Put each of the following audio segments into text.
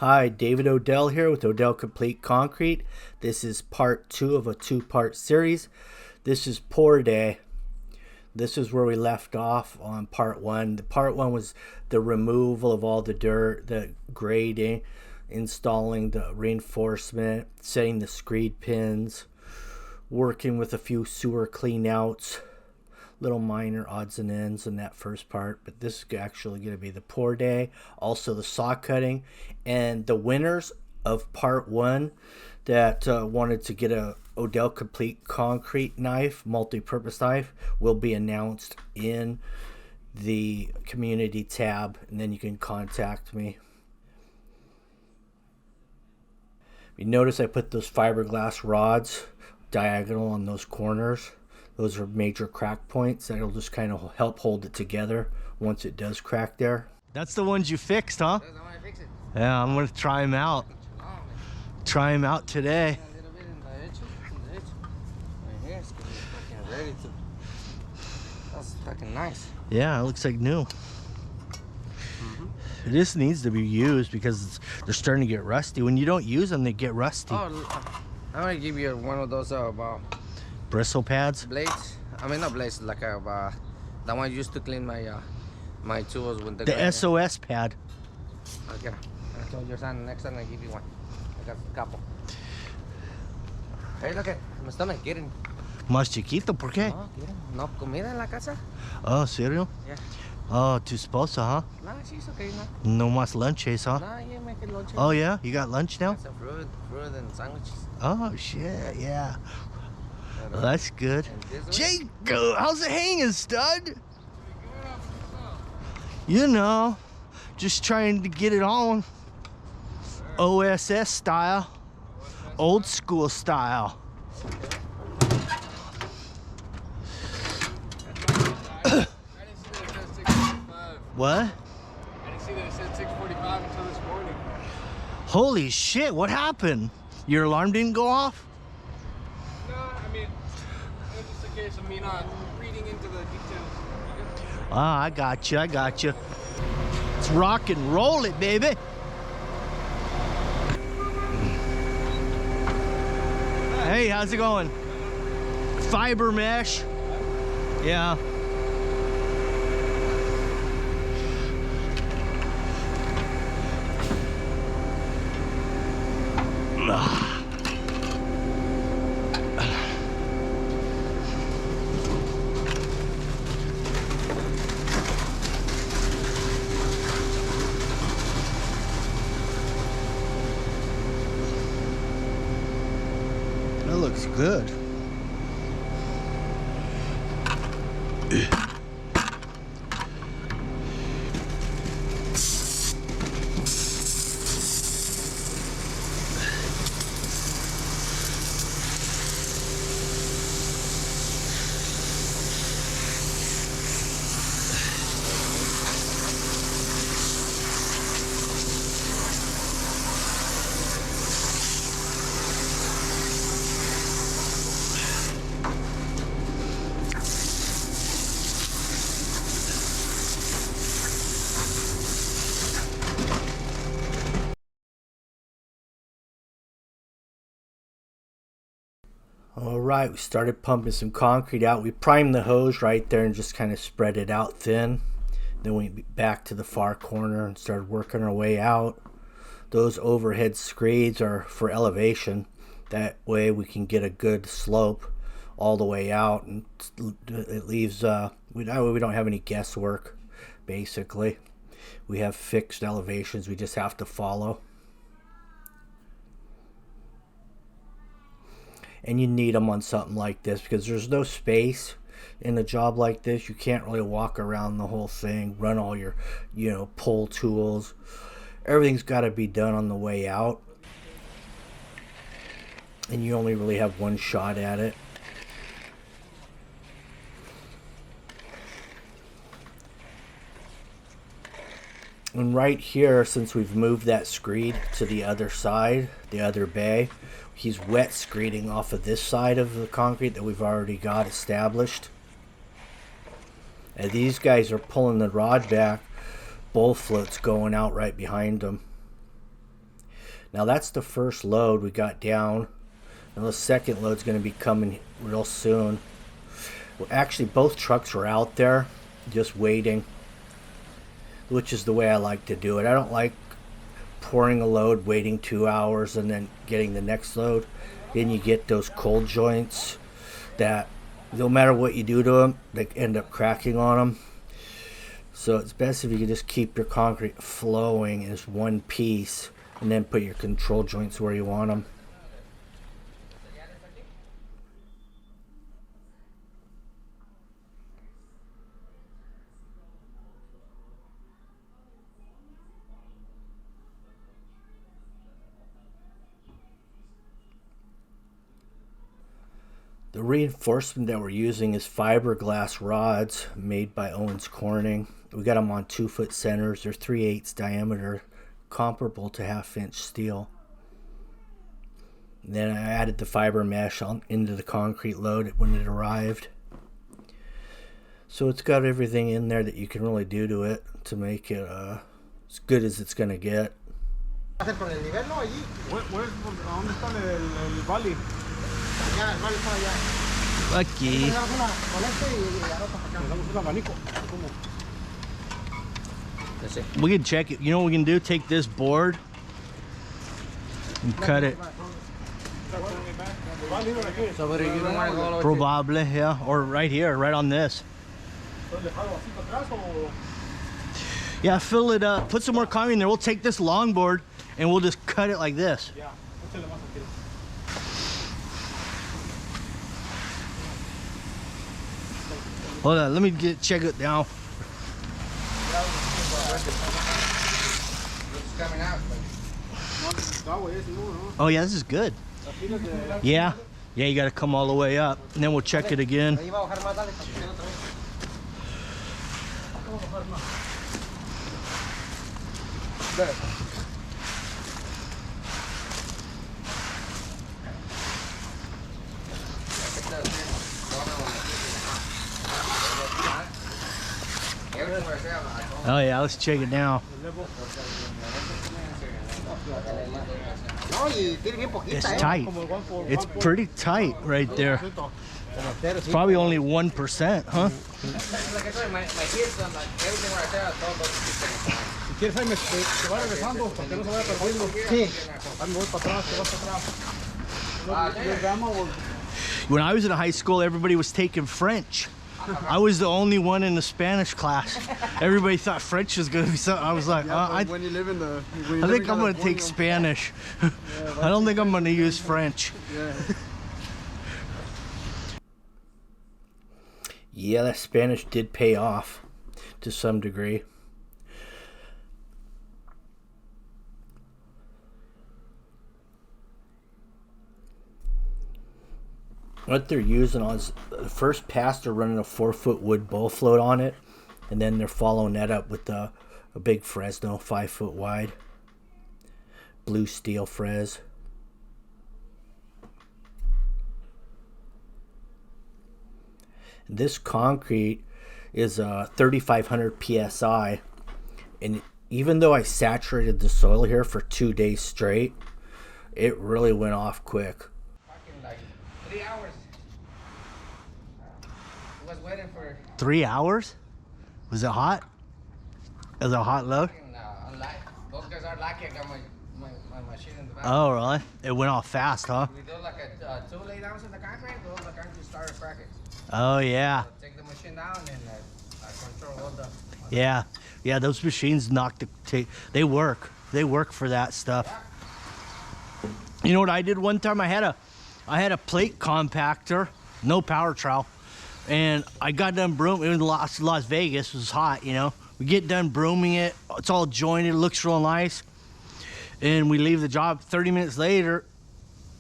Hi, David Odell here with Odell Complete Concrete. This is part 2 of a 2-part series. This is pour day. This is where we left off on part 1. The part 1 was the removal of all the dirt, the grading, installing the reinforcement, setting the screed pins, working with a few sewer cleanouts, little minor odds and ends in that first part. But this is actually going to be the pour day, also the saw cutting, and the winners of part 1 that wanted to get a Odell Complete Concrete knife, multi-purpose knife, will be announced in the community tab, and then you can contact me. You notice I put those fiberglass rods diagonal on those corners. Those are major crack points that'll just kind of help hold it together once it does crack there. That's the ones you fixed, huh? That's the one I fixed it. Yeah, I'm gonna try them out. Try them out today. A little bit in the edge. Right here, it's gonna be fucking ready to. That's fucking nice. Yeah, it looks like new. This needs to be used because they're starting to get rusty. When you don't use them, they get rusty. Oh, I'm gonna give you one of those Bristle pads? blades. I mean, not blades, like the one I used to clean my my tools with The SOS pad. Okay. I told your son next time I give you one. I got a couple. Hey, look at my stomach getting. Más chiquito, ¿por qué? No comida en la casa. Oh, serio? Yeah. Oh, tu esposa, huh? Nah, she's okay now. No más lunches, huh? Nah, yeah, making lunch. Oh, yeah? You got lunch now? Some fruit and sandwiches. Oh, shit, yeah. Well, that's good. And Jacob, how's it hanging, stud? You know, just trying to get it on. OSS style. Old school style. What? I didn't see that it said 6:45 until this morning. Holy shit, what happened? Your alarm didn't go off? No, I mean, it's just a case of me not reading into the details. Ah, I got you. Let's rock and roll it, baby. Hey, how's it going? Fiber mesh. Yeah. That looks good. Alright, we started pumping some concrete out. We primed the hose right there and just kind of spread it out thin. Then we went back to the far corner and started working our way out. Those overhead screeds are for elevation. That way we can get a good slope all the way out, and it leaves we don't have any guesswork. Basically, we have fixed elevations we just have to follow. And you need them on something like this because there's no space in a job like this. You can't really walk around the whole thing, run all your, pull tools. Everything's got to be done on the way out. And you only really have one shot at it. And right here, since we've moved that screed to the other side, the other bay, he's wet screeding off of this side of the concrete that we've already got established. And these guys are pulling the rod back, bull floats going out right behind them. Now that's the first load we got down. And the second load's going to be coming real soon. Well, actually, both trucks were out there just waiting, which is the way I like to do it. I don't like pouring a load, waiting 2 hours, and then getting the next load. Then you get those cold joints that no matter what you do to them, they end up cracking on them. So it's best if you can just keep your concrete flowing as one piece and then put your control joints where you want them. The reinforcement that we're using is fiberglass rods made by Owens Corning. We got them on 2-foot centers. They're 3/8 diameter, comparable to 1/2-inch steel. And then I added the fiber mesh into the concrete load when it arrived. So it's got everything in there that you can really do to it to make it as good as it's going to get. ¿Dónde está el valley? Ya, el valley está allá. Aquí. We can check it. You know what we can do? Take this board and cut it. Probably, yeah. Or right here, right on this. Yeah, fill it up. Put some more concrete in there. We'll take this longboard and we'll just cut it like this. Hold on, let me check it now. Oh yeah, this is good. Yeah, you gotta come all the way up, and then we'll check it again. Oh yeah, let's check it now. It's tight. It's pretty tight right there. It's probably only 1%, huh? When I was in high school, everybody was taking French. I was the only one in the Spanish class. Everybody thought French was going to be something. I was like, I think I'm going to take Spanish. I don't think I'm going to use French. Yeah, that Spanish did pay off to some degree. What they're using on is the first pass, they're running a 4-foot wood bowl float on it, and then they're following that up with a big Fresno 5-foot wide blue steel Fres. This concrete is 3,500 psi, and even though I saturated the soil here for 2 days straight, it really went off quick. 3 hours. I was waiting for 3 hours? Was it hot? Was it a hot load? those guys are lucky. I got my machine in the back. Oh, really? It went off fast, huh? We do like a 2 laydowns in the concrete, the concrete started cracking. Oh, yeah. So take the machine down and I control all the... Yeah, those machines knock the they work. They work for that stuff. You know what I did one time? I had a plate compactor, no power trowel, and I got done brooming. It was Las Vegas, it was hot, you know. We get done brooming it, it's all jointed, it looks real nice, and we leave the job. 30 minutes later,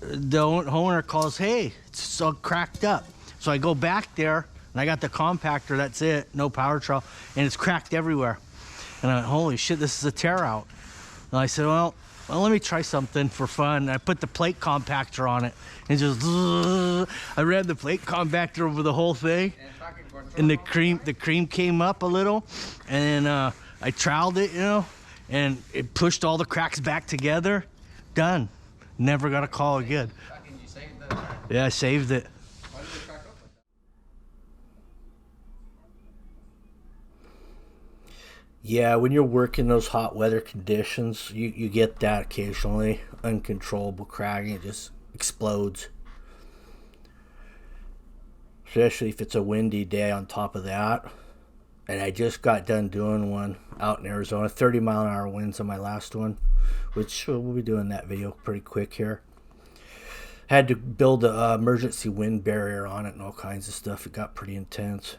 the owner calls, hey, it's all cracked up. So I go back there, and I got the compactor, that's it, no power trowel, and it's cracked everywhere. And I went, holy shit, this is a tear out. And I said, well, let me try something for fun. And I put the plate compactor on it, and just, I ran the plate compactor over the whole thing, and the cream came up a little, and then I troweled it, you know, and it pushed all the cracks back together. Done. Never got a call again. Fucking you saved that. Yeah, I saved it. Why did they crack up like that? Yeah, when you're working those hot weather conditions, you get that occasionally. Uncontrollable cracking, it just explodes. Especially if it's a windy day on top of that. And I just got done doing one out in Arizona. 30-mile-an-hour winds on my last one, which we'll be doing that video pretty quick here. Had to build an emergency wind barrier on it and all kinds of stuff. It got pretty intense.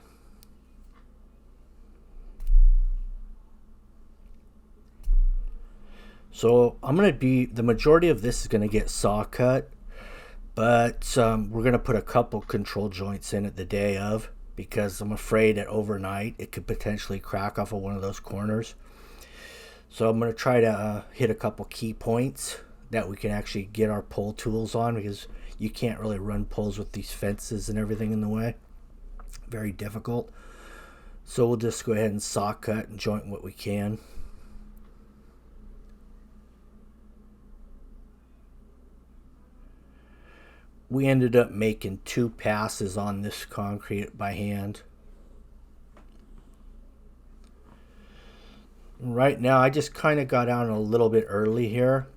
So the majority of this is going to get saw cut. But we're going to put a couple control joints in it the day of, because I'm afraid that overnight it could potentially crack off of one of those corners. So I'm going to try to hit a couple key points that we can actually get our pull tools on, because you can't really run pulls with these fences and everything in the way. Very difficult. So we'll just go ahead and saw cut and joint what we can. We ended up making 2 passes on this concrete by hand. Right now, I just kind of got out a little bit early here,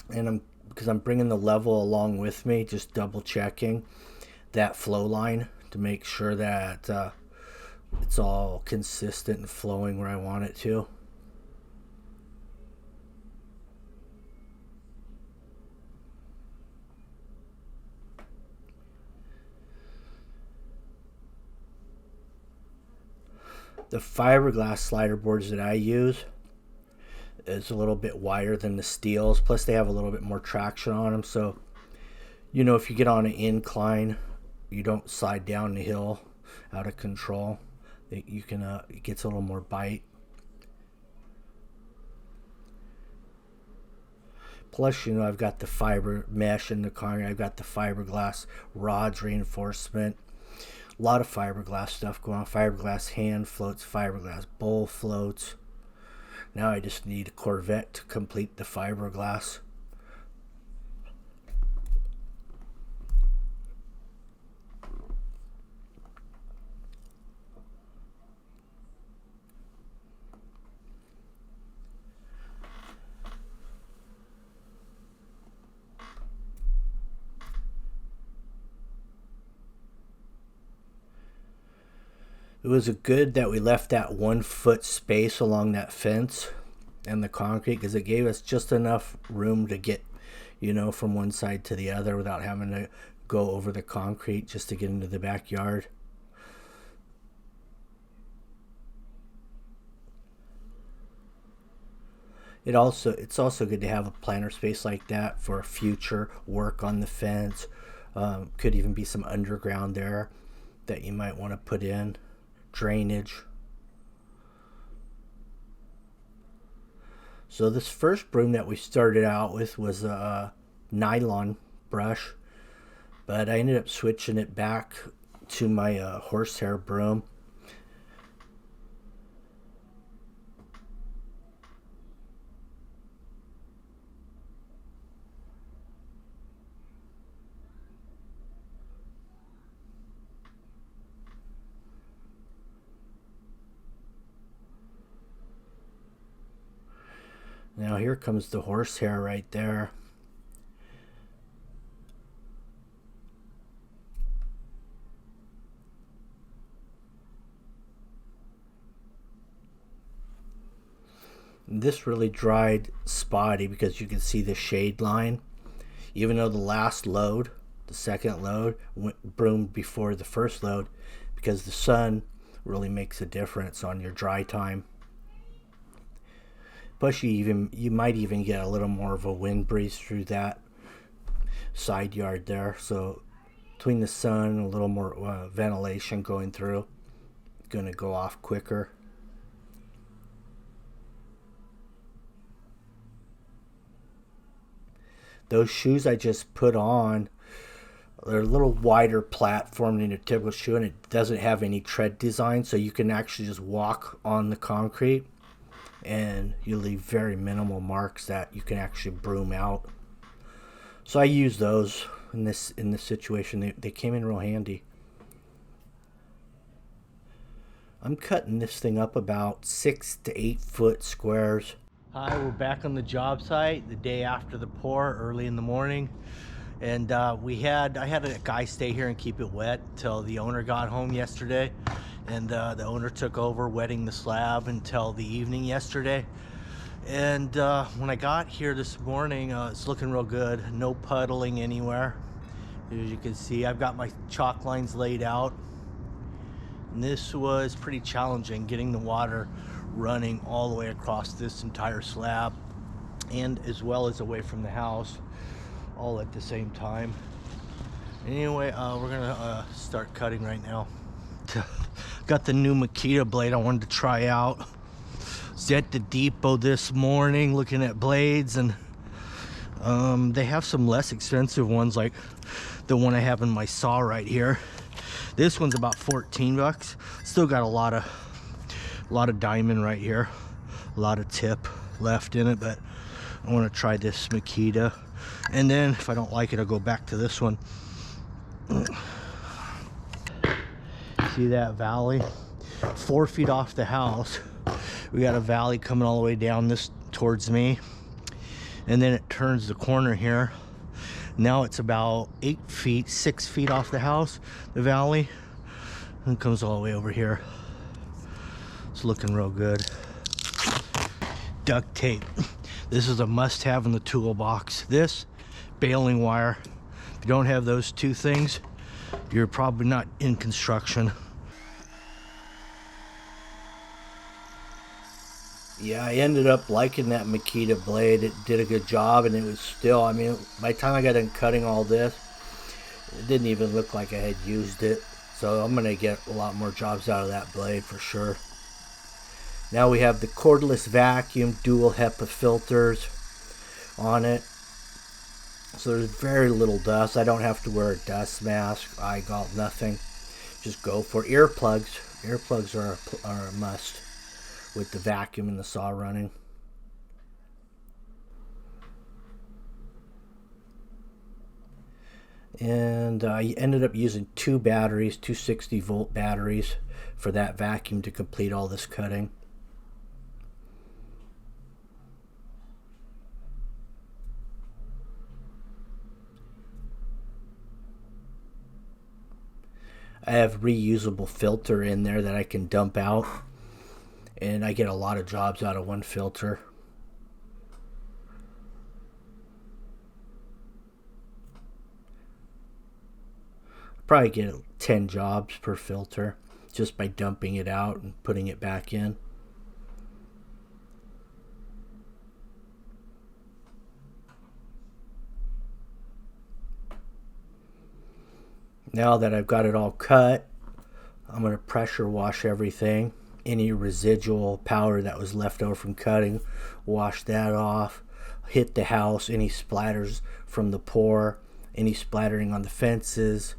and because I'm bringing the level along with me, just double checking that flow line to make sure that it's all consistent and flowing where I want it to. The fiberglass slider boards that I use is a little bit wider than the steels. Plus, they have a little bit more traction on them. So, you know, if you get on an incline, you don't slide down the hill out of control. You can it gets a little more bite. Plus, you know, I've got the fiber mesh in the concrete. I've got the fiberglass rods reinforcement. A lot of fiberglass stuff going on. Fiberglass hand floats, fiberglass bowl floats. Now I just need a Corvette to complete the fiberglass. It was good that we left that 1 foot space along that fence and the concrete, because it gave us just enough room to get, you know, from one side to the other without having to go over the concrete just to get into the backyard. It's also good to have a planter space like that for future work on the fence. Could even be some underground there that you might want to put in. Drainage. So this first broom that we started out with was a nylon brush, but I ended up switching it back to my horsehair broom. Now here comes the horsehair right there. And this really dried spotty because you can see the shade line. Even though the last load, the second load, went broomed before the first load, because the sun really makes a difference on your dry time. Plus, you might even get a little more of a wind breeze through that side yard there. So between the sun and a little more ventilation going through, going to go off quicker. Those shoes I just put on, they're a little wider platform than a typical shoe, and it doesn't have any tread design, so you can actually just walk on the concrete. and you leave very minimal marks that you can actually broom out. So I use those in this situation. They came in real handy. I'm cutting this thing up about 6 to 8 foot squares. Hi, we're back on the job site the day after the pour, early in the morning. And I had a guy stay here and keep it wet till the owner got home yesterday. And the owner took over wetting the slab until the evening yesterday. And when I got here this morning, it's looking real good. No puddling anywhere. As you can see, I've got my chalk lines laid out. And this was pretty challenging, getting the water running all the way across this entire slab, and as well as away from the house, all at the same time. Anyway, we're gonna start cutting right now. Got the new Makita blade I wanted to try out. Was at the depot this morning looking at blades, and they have some less expensive ones like the one I have in my saw right here. This one's about 14 bucks. Still got a lot of diamond right here, a lot of tip left in it, but I want to try this Makita, and then if I don't like it, I'll go back to this one. See that valley? 4 feet off the house, we got a valley coming all the way down this towards me, and then it turns the corner here. Now it's about 6 feet off the house, the valley, and it comes all the way over here. It's looking real good. Duct tape. This is a must-have in the toolbox. This, baling wire. If you don't have those two things, you're probably not in construction. Yeah, I ended up liking that Makita blade. It did a good job, and it was still, I mean, by the time I got done cutting all this, it didn't even look like I had used it. So I'm gonna get a lot more jobs out of that blade for sure. Now we have the cordless vacuum, dual HEPA filters on it. So there's very little dust. I don't have to wear a dust mask, eye gauze, nothing. Just go for earplugs. Earplugs are a must with the vacuum and the saw running. And I ended up using two batteries, 260-volt batteries for that vacuum to complete all this cutting. I have reusable filter in there that I can dump out, and I get a lot of jobs out of one filter. Probably get 10 jobs per filter just by dumping it out and putting it back in. Now that I've got it all cut, I'm going to pressure wash everything. Any residual powder that was left over from cutting, wash that off. Hit the house, any splatters from the pour, any splattering on the fences.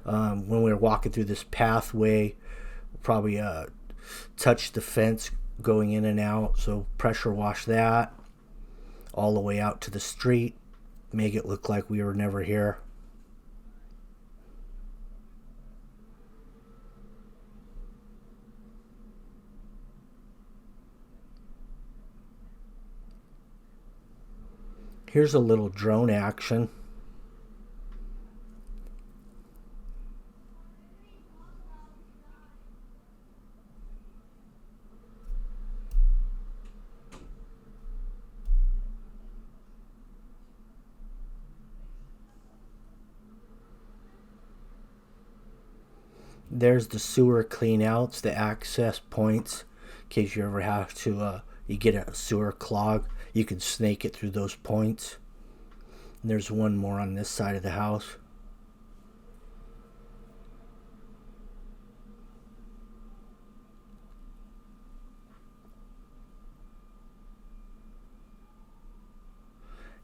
When we were walking through this pathway, probably touched the fence going in and out. So pressure wash that all the way out to the street. Make it look like we were never here. Here's a little drone action. There's the sewer cleanouts, the access points, in case you ever have to, you get a sewer clog, you can snake it through those points. And there's one more on this side of the house.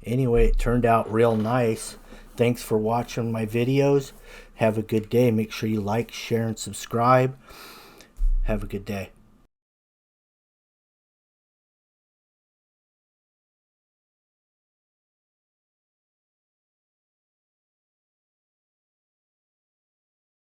Anyway, it turned out real nice. Thanks for watching my videos. Have a good day. Make sure you like, share, and subscribe. Have a good day.